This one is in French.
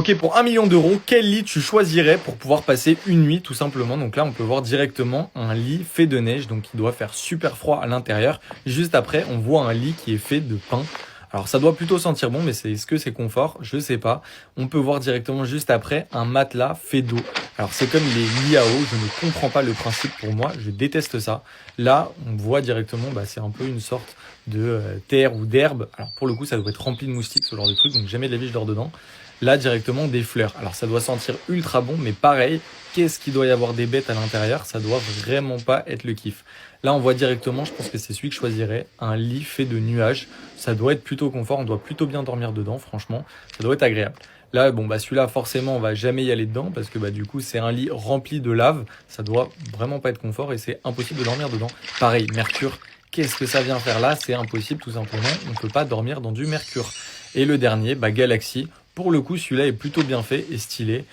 Ok, pour 1 million d'euros, quel lit tu choisirais pour pouvoir passer une nuit tout simplement? Donc là, on peut voir directement un lit fait de neige, donc il doit faire super froid à l'intérieur. Juste après, on voit un lit qui est fait de pain. Alors ça doit plutôt sentir bon, mais est-ce que c'est confort? Je sais pas. On peut voir directement juste après un matelas fait d'eau. Alors c'est comme les lits à eau, je ne comprends pas le principe pour moi, je déteste ça. Là, on voit directement, c'est un peu une sorte de terre ou d'herbe. Alors pour le coup, ça doit être rempli de moustiques, ce genre de truc, donc jamais de la vie je dors dedans. Là, directement, des fleurs. Alors, ça doit sentir ultra bon, mais pareil, qu'est-ce qu'il doit y avoir des bêtes à l'intérieur? Ça doit vraiment pas être le kiff. Là, on voit directement, je pense que c'est celui que je choisirais, un lit fait de nuages. Ça doit être plutôt confort, on doit plutôt bien dormir dedans, franchement. Ça doit être agréable. Là, bon, celui-là, forcément, on va jamais y aller dedans parce que, du coup, c'est un lit rempli de lave. Ça doit vraiment pas être confort et c'est impossible de dormir dedans. Pareil, Mercure. Qu'est-ce que ça vient faire là? C'est impossible, tout simplement. On ne peut pas dormir dans du Mercure. Et le dernier, Galaxy. Pour le coup, celui-là est plutôt bien fait et stylé.